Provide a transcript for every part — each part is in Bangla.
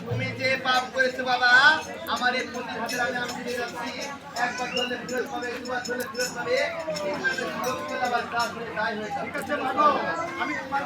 তুমি যে পাপ করেছো বাবা, আমার এই প্রতি হাতের আমি ফিরে যাচ্ছি। একবার ধরলে ফিরত পাবে, দুবার ধরলে ফিরত পাবে। ঠিক আছে ভালো, আমি তোমার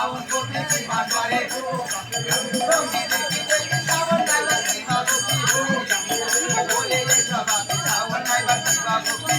শাওন পথে সীমা করে দেখি দেখি দেখি শাওন নাইবা সীমা বসি বলে রে সবাই শাওন নাইবা সীমা বসি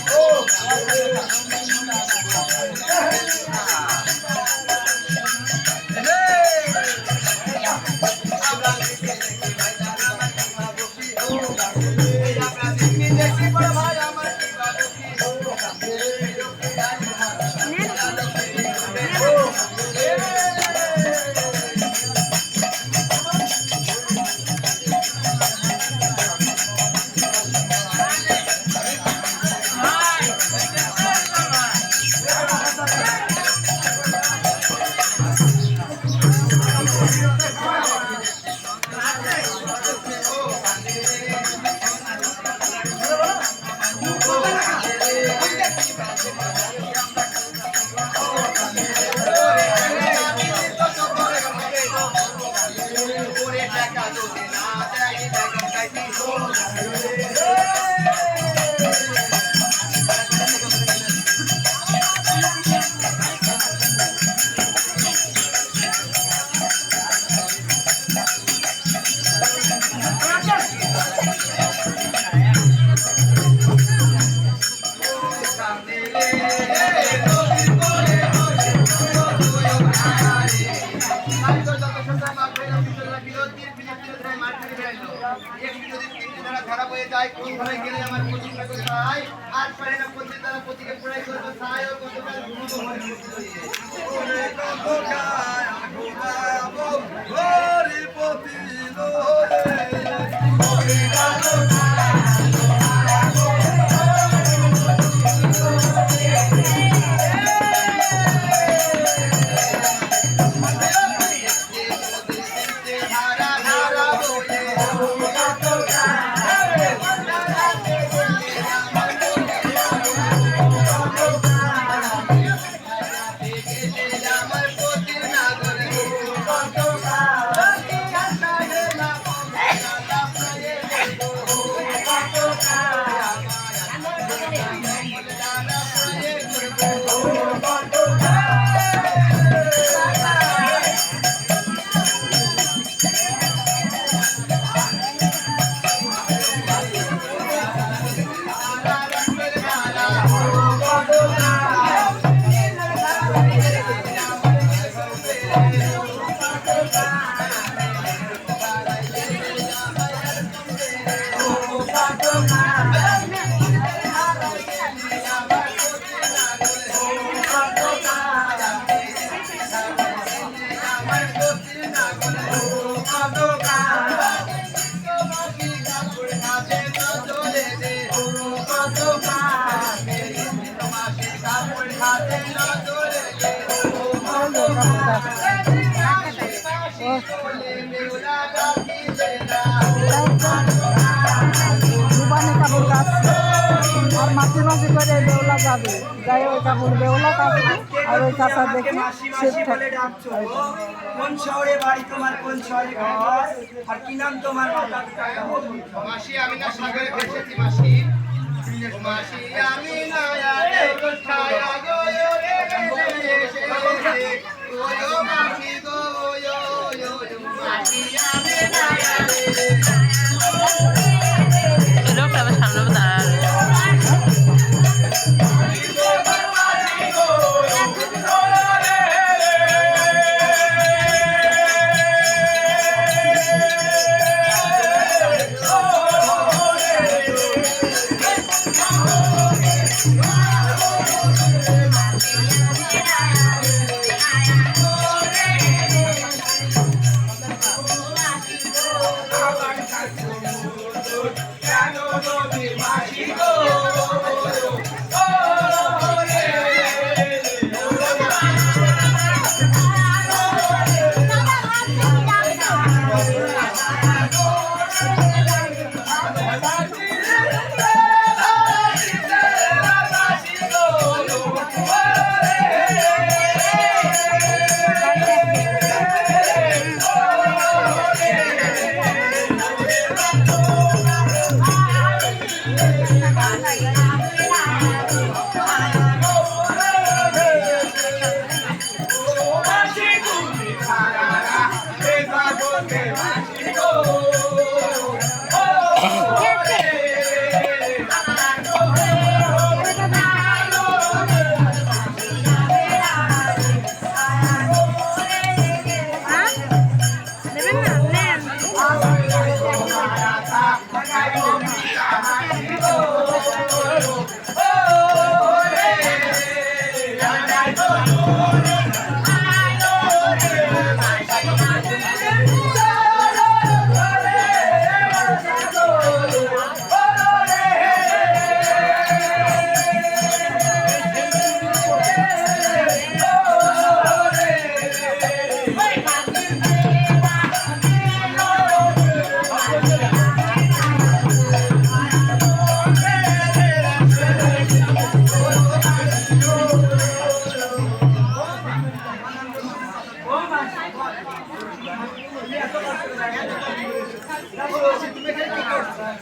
খারাপ হয়ে যায় কোন ঘরে গেলে আমার কোচিং লাগবে তাই আর পারে না কোচিং দ্বারা কোচিং এ পড়াই করব তাই ও কতকাল ঘুমো ঘরে ওরে কতকাল ঘুমাবো ঘরে পতি লোরে ওরে কতকাল और माटी माटी करे बेवला जाबे जाए ওই কাপড় বেওলা কাপড় আর ওই কাঁচা দেখি কোন শহরে বাড়ি তোমার কোন শহরে ঘর আর কি নাম তোমার মাতা পিতা মাসি আমি না সাগরে ভেসেছি মাসি মাসি আমি না আরে কোথায়া গো রে ওয়ো মাসি গো ওয়ো মাসি আমি না আরে লোকটা আমার সামনে দাঁড়ালো Oh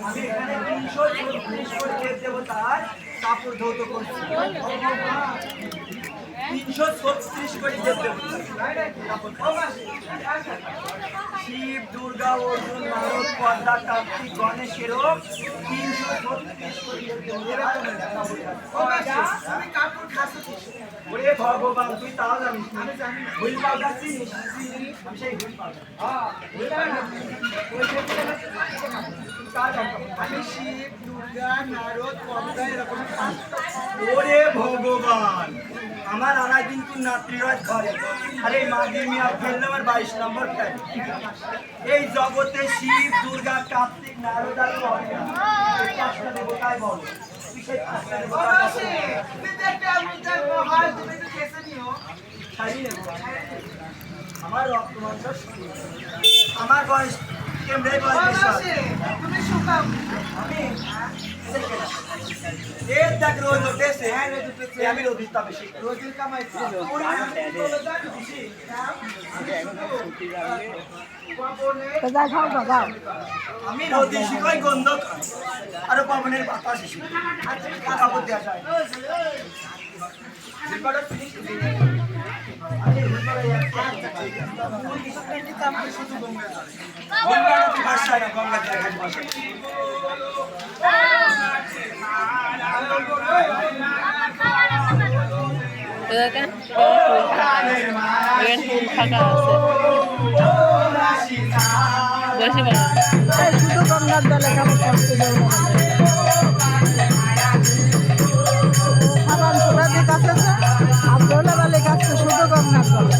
আমি এখানে 336 কোটি দেবতার কাপড় ধৌত করছি। 336 কোটি দেবতা, শিব, দুর্গা, অর্জুন, নারদ, পদ্মা, কার্তিক, গণেশেরও 336 কোটি দেবতা। ওরে ভগবান, তুই তাও জানিস না? হুইল পাউডার চিনিস? আমি সেই হুইল পাউডার। আমি শিব, দুর্গা, নারদ, পদ্মা এরকম ওরে ভগবান, আমার আনাই কিন্তু নাত্রিরাজ ঘরে। আরে মাগির মিয়া ফেললে আমার 22 নম্বর ফ্যান। এই জগতে শিব, দুর্গা, কার্তিক, নারদ আর পদ্মা, এই পাঁচটা দেবতাই বল। তুই সেই পাঁচটা দেবতার কথা বল। ছাড়িয়ে নেবো। আমার রক্ত মাংস শুকিয়ে। আমার বয়স কেমনে বয়স? আমি এর দেখ রোজ উঠেছে। হ্যাঁ রোজ উঠেছে। আমি রোদির তা বেশি রোজির কামাই ছিল। তো যাই খাও না যাও। আমি রোদি শিখাই গন্ধ খাই আর পবনের বাতাস শিখি। কাপড় দেওয়া যায়। এখানে ফুল ফাঁকা আছে বসে বলো এই শুধু গঙ্গার জলে কেমন কষ্ট দেবো সাবান সুরা দিয়ে কাছে আর দোলে বেলে কাছে শুধু গঙ্গার জলে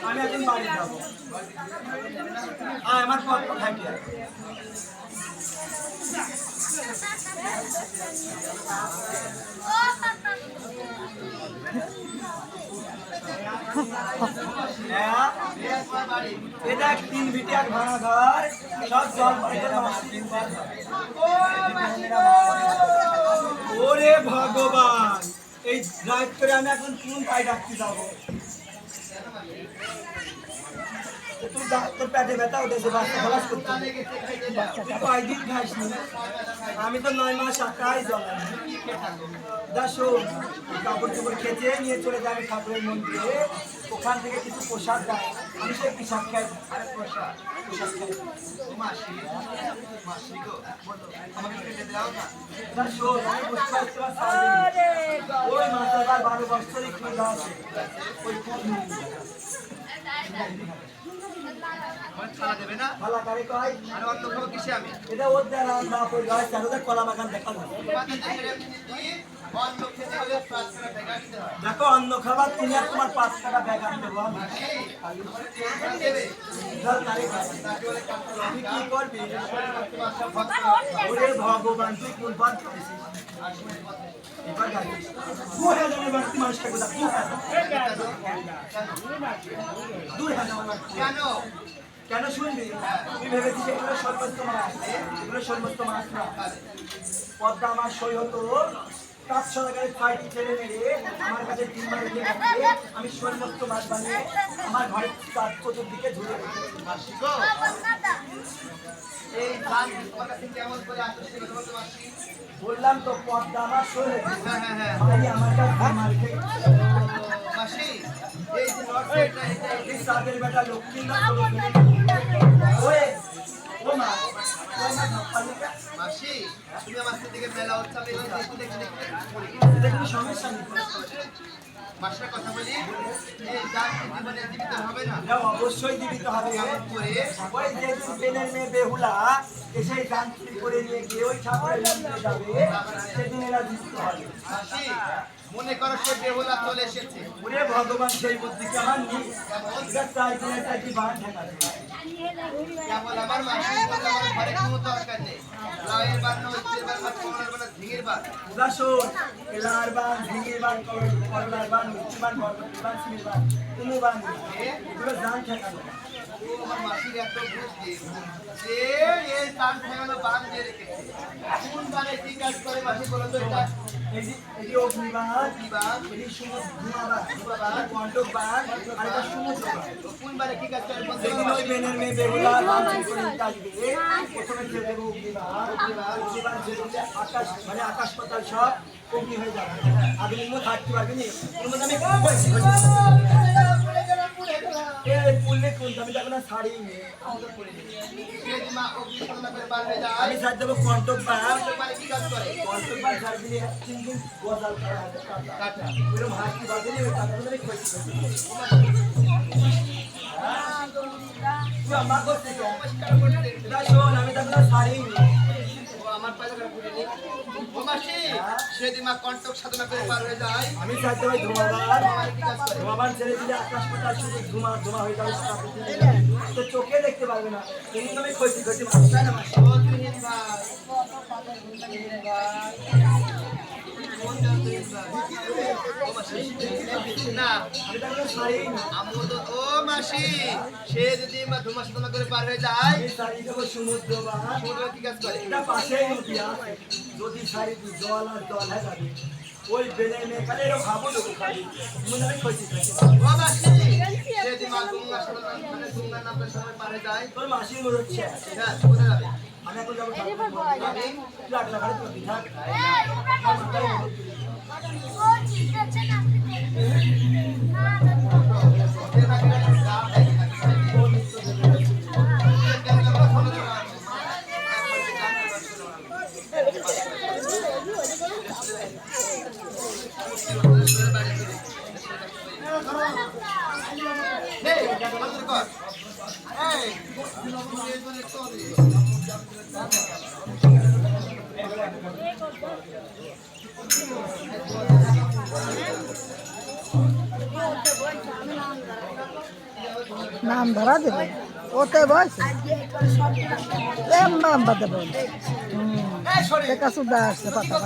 আমি এখন বাড়ি যাবো আমার পথ থাকে এটা 3 বিটি এক ভাঙা ঘর সব জল ওরে ভগবান এই রাত করে আমি এখন কোন পাই রাখতে যাবো তুই তোর পেটে ব্যথা উঠেছে বাচ্চা খলাস করতে কয়দিন খাইসনি আমি তো 9 মাস আকাই জ্বলাই শোন কাপড় চোপড় খেতে নিয়ে চলে যাবে ঠাকুরের মন্দিরে ওখান থেকে কিছু প্রসাদ দেয় আমি সে প্রসাদ খাই প্রসাদ খাই শোন আমি বুঝতে পারছি ওই মাতার 12 বছরই খুঁজা আছে ওই খুব কলা বাগান দেখা দেখো অন্য খাবার তুমি আর তোমার 5 টাকা ব্যাগ আনতে দেবো আমি কি করবি ওরে ভগবান তুই কোন পথ করেছিস এবার গাড়ি মানুষটা কোথা দূর কেন কেন শুনবি তুই ভেবেছিস এগুলো সর্বস্ত মাছ এগুলো সর্বস্ত মাছ না পদ্মা আমার সই হতো 500 টাকায় ফাইটি ছেড়ে মেরে আমার কাছে 3 বার দিয়ে আমি সর্বস্ত মাছ বানিয়ে আমার ঘরের চতুর্দিকে ঝুলে রেখেছি এই গান তোমার কাছে কেমন করে আসছে মাসি বললাম তো পদ্মা আমার সই হতো হ্যাঁ ভাই আমার কাছে মার খেয়ে মাসি এই যে নর্থ সাইডটা এই সাদের বেটা লক্ষ্মী না ওই ও মা মাসি তুমি আমার দিকে মেলা হচ্ছে আমি দেখতে দেখুন সমস্যা নেই মাসির কথা বলি এই গান জীবনে জীবিত হবে না এটা অবশ্যই জীবিত হবে করে ওই যে বেনের মেয়ে বেহুলা এসে গান চুরি করে নিয়ে গিয়ে ওই ঠাকুরের মন্দিরে যাবে সেদিন এরা জীবিত হবে মাসি মনে করো সে বেহুলা চলে এসেছে ওরে ভগবান সেই বুদ্ধিকে আমার নেই এটা চাই দিনে চাই কি বান ঠেকাছে কেবল আমার মাসি বলে আমার ঘরে কোনো দরকার নেই লাউয়ের বান না হচ্ছে বার বা করলার বান ঝিঙের বান উদাসন এলার বান ঝিঙের বান করলার বান মিষ্টি বান বরবটি বান সিমের বান কোনো বান এগুলো জান ঠেকানো ও আমার মাসির এত বুদ্ধি যে এই তার ঠেকানো বান দিয়ে রেখেছে কোন বানে কি কাজ করে মাসি বলো তো এটা এই অগ্নিবান দিবান এই সমুদ্র ধুমাবান কন্টক বান আর এটা সমুদ্র বান কোন বানে কি কাজ করে বলতে যেদিন ওই বেনের মেয়ে বেহুলা গান চুরি করে নিতে আসবে প্রথমে যে দেবো অগ্নিবান যেদিকে আকাশ মানে আকাশ পাতাল সব অগ্নি হয়ে যাবে আপনি মনে থাকতে পারবেন ওর মধ্যে আমি বলছি পুললে কোন আমি যাবো না শাড়ি নিয়ে আমি ছাড় দেবো কন্টক বান কি কাজ করে কন্টক বান ছাড় দিলে 3 দিন গজাল করা হবে কাটা ওইরকম হাঁটি বাঁধলে ওই কাটাগুলো আমি খোঁজ আমার করতে এটা শোন আমি যাবো না শাড়ি নিয়ে আমার পায়দা ঘুরে নি ও মাসি সেদিন মা কণ্টক সাধনা করে পার হয়ে যায় আমি চাইতে ভাই ধোঁয়াবার কি কাজ করে ধোঁয়াবার ছেড়ে দিলে আকাশ পাতাল শুধু ধোঁয়া ধোঁয়া হয়ে যাবে তো চোখে দেখতে পারবে না এই তুমি ক্ষতি ক্ষতি মাত্রা না মাসি ও তুহিন ভাই না আমি তাকে শাড়ি আমোদ ও মাসি সে যদি মা ধুমা সাধনা করে পার হয়ে যায় আমি শাড়ি দেবো সমুদ্র বা সমুদ্র কি কাজ করে এটা পাশেই নদী আছে যদি শাড়ি জল আর জল হয়ে যাবে ওই বেলে মেয়ে খালি এরকম ভাবো লোক খালি মনে হয় ক্ষতি ক্ষতি ও মাসি সে যদি মা গঙ্গা সাধনা মানে গঙ্গা নামের সময় পার হয়ে যায় তোর মাসি মনে হচ্ছে হ্যাঁ কোথায় যাবে আমি এখন যাবো লাখ লাখ করে তুই থাক কেন কর এই তুমি এই বলে তো নাম ধরা দেবে ওতে বয়স নাম্বার দেবে দেখা সুদ্ধা আসছে পাতা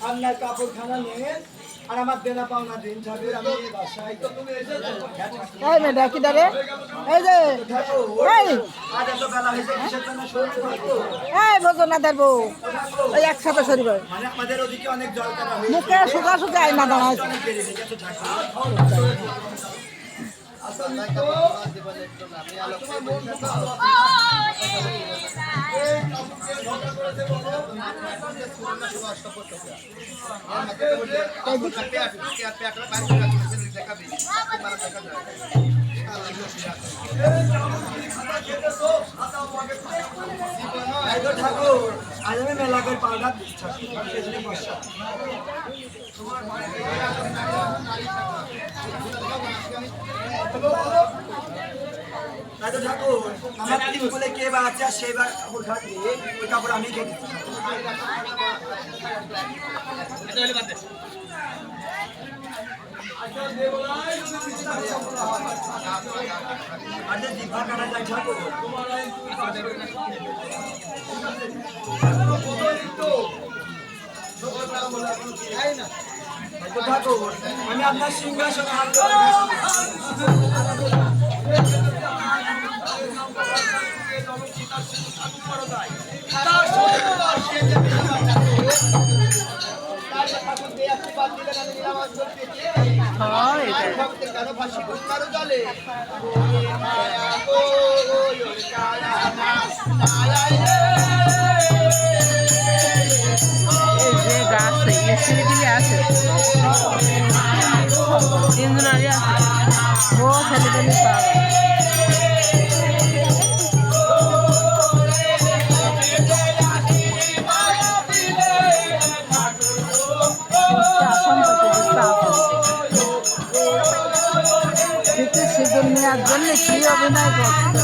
আপনার কাপড়খানা নেন আর আমার দেনা পাওনা দিন ঠাকুর আমি বাসায় এই মেয়েটা কি দাঁড়ে এই যে এই আজ এত বেলা হয়েছে কিসের জন্য শুরু করবো এই ভোজন না দেবো এই একসাথে সরিব মানে আমাদের ওদিকে অনেক জল কাটা হয়েছে মুখে শুকা শুকা আইনা দাঁড়াইছে অনেক দেরি হয়ে গেছে ঠাকুর ঠাকুর আজ আমি মেলা করে পাউডার দিচ্ছি তাই তো ঠাকুর আমার তিন বলে কে বা আছে আর সেই বা কাপড় খাটবে ওই কাপড় আমি খেয়ে দিচ্ছি আরে জিভা কাটা যায় ঠাকুর ঠাকুর আমি আপনার সিংহাসনে হাত তার সত্যতার সে যে তার ঠাকুর দিয়ে আশীর্বাদ দিলেন আমি নিরাময় করতে হ্যাঁ এটা ভক্তের কেন ফাঁসি গঙ্গার জলে এই যে গাছ এই ছেলেপিলে আছে তিনজনারই আছে ও ছেলেপিলে পাওয়া সিঁদুর নেওয়ার জন্য কি অভিনয় করছে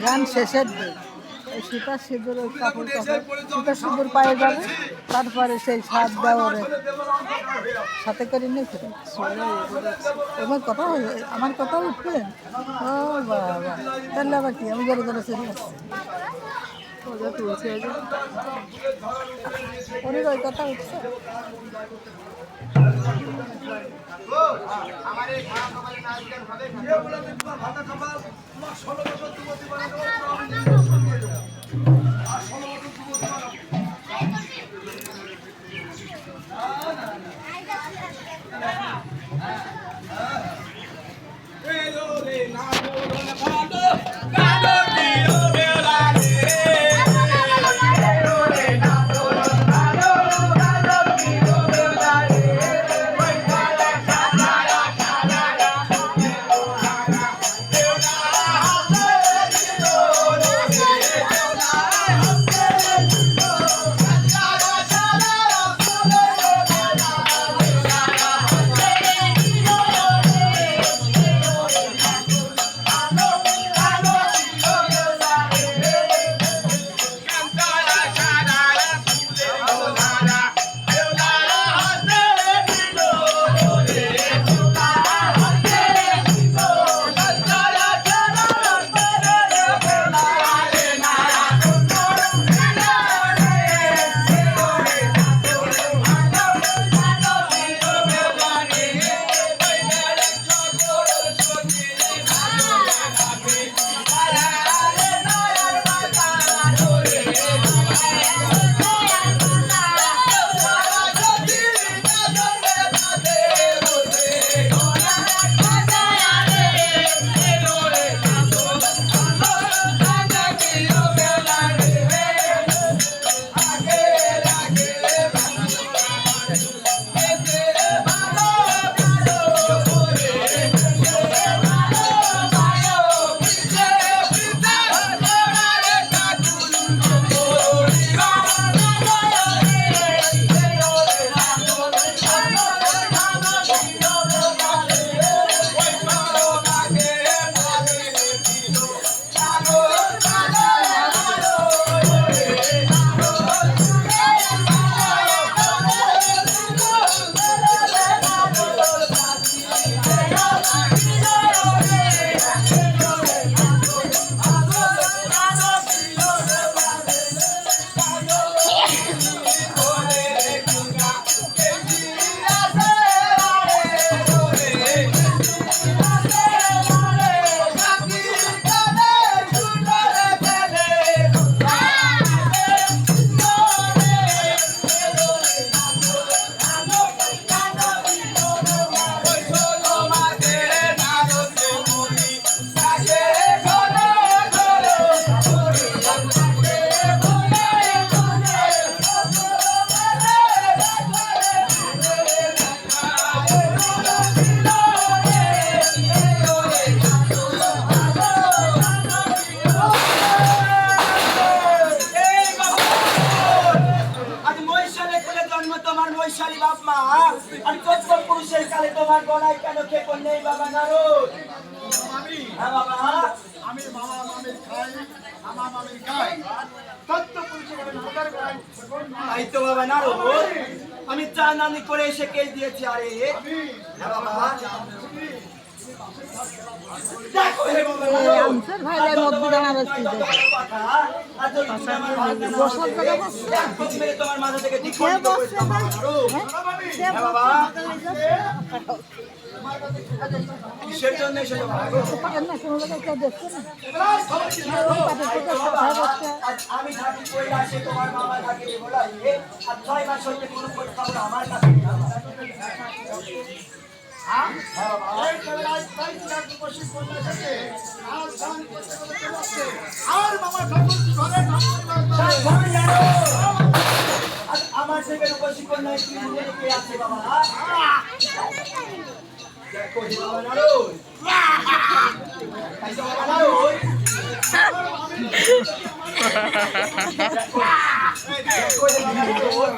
গান শেষের দিন ওই সীতা সিঁদুর ওই কাপড় সীতা সিঁদুর পায়ে যাবে তারপরে সেই সাত দেওয়ারে সাথে করে নিয়ে ফিরে আমার কথা উঠলেন ও বাবা তাহলে আবার কি আমি জোরে জোরে চলে আসছি উনি ওই কথা উঠছে আমার এই খাওয়া খাবারে না আজকাল ভাবে ভাতা খাবার তোমার 16 বছর যুবতী বানাবো আর 16 বছর যুবতী বানাবো বৈশালী বাপ মা আর 14 পুরুষের কালে তোমার গলায় কেন খেপন নেই বাবা নারদ? হ্যাঁ বাবা, আমি মামা মামির খাই, মামা মামির খাই। তত্ত্ব পুরুষে বলেন হাজার গাই। তাই তো বাবা নারদ, আমি চা নানি করে এসে কেস দিয়েছি। আরে হ্যাঁ বাবা, দেখো হে বাবা নারদ, আনসার ভাইরাই মধ্যে দাঁড়া বসছি কথা আর যদি তুমি আমার ভাগ্য না বসার জায়গা বসছে এখন মেরে তোমার মাথা থেকে ঠিক কে করে বসছে ভাই হ্যাঁ বাবা, কিসের জন্য এসেছো বাবা? না কোনো জায়গায় কেউ দেখছে না আজ আমি থাকি কৈলাসে, তোমার মামা থাকে বলাইয়ে, আর 6 মাস হইতে কোনো খোঁজ খবর আমার কাছে নেই। এই কলায় তাই চাক বসে কোথা থেকে আর গান করতে করতে যাচ্ছে। আর মামা ঠাকুর ঘরে নাম আজ আমার থেকে রূপসী কন্যা কি নিজে কে আছে বাবা? দেখো হে বাবা নারদ, তাই তো বাবা নারদ, দেখো হে বাবা নারদ,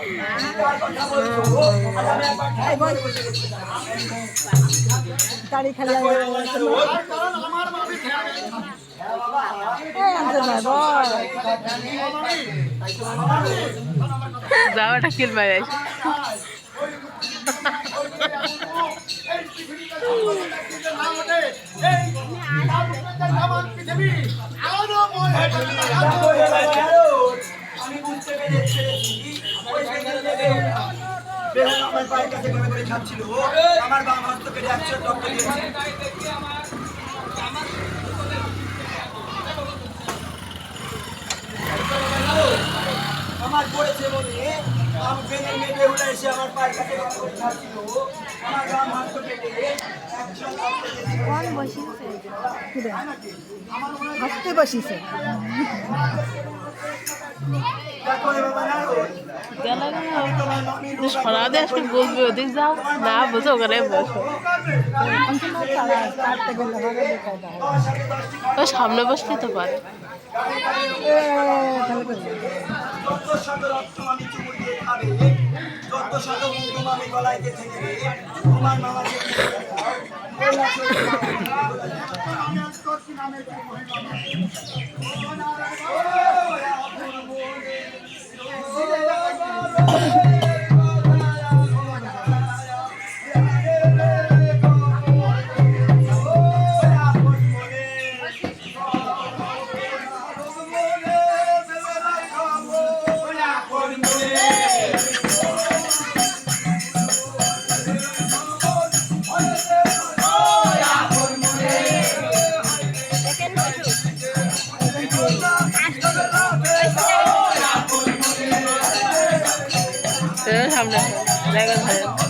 কার কথা বলছো? আজ আমি একবার ঠাই বলে বসে গেছি। গাড়ি খালি দেখো হে বাবা নারদ, কারণ আমার মামি খেয়ে গেছে। হ্যাঁ বাবা, এই আনসার ভাই বল তাই তো বাবা নারদ, যাওয়াটা কিল মারে এই পৃথিবীতে না ওঠে, এই আমার পৃথিবী আরো মনে দেখো হে বাবা নারদ, আমি বুঝতে পেরেছি ওই বেহুন আমার পায়ের কাছে করে করে খাচ্ছিল, আমার বাম হাত থেকে একশো রক্ত দিয়েছে। আমার পড়েছে বলে আমি বেনে মেটে উঠে এসে আমার পায়ের কাছে খাচ্ছিল আমার গাম হাত পেটে একজন কোন বসিছে হাসতে বসিছে দেখো রে বাবা না গেল সরা দিয়ে আসলে বলবে ওদিক যাও না বসে ওখানে বসো কাটতে গেলে ভালো দেখায় না ও সামনে বসতে তো পারে যত শত রক্ত আমি চুমুর দিয়ে খাবে যত শত মুখ আমি গলায় গেঁথে নেবে তোমার মামাকে সামনে দেখা যায়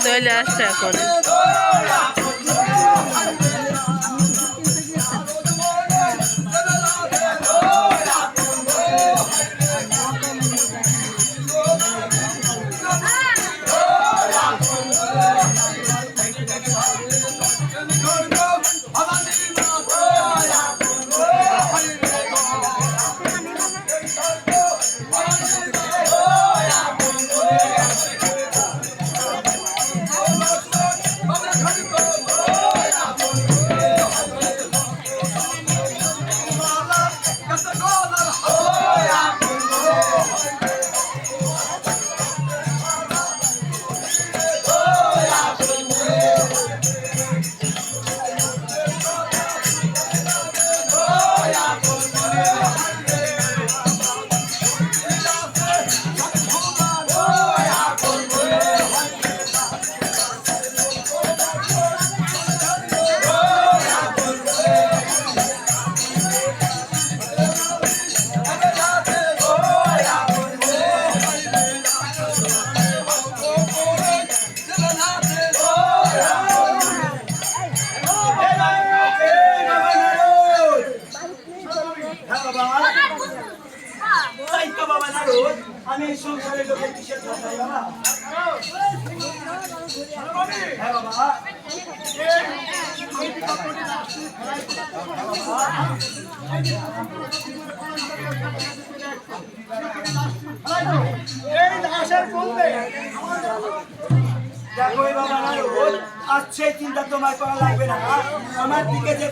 চলে আসছে এখন আমি সংসারের লোকের কিসের কথা বাবা হ্যাঁ বাবা দেখো বাবা না আজ সেই চিন্তা তোমার করা লাগবে না আমার দিকে যে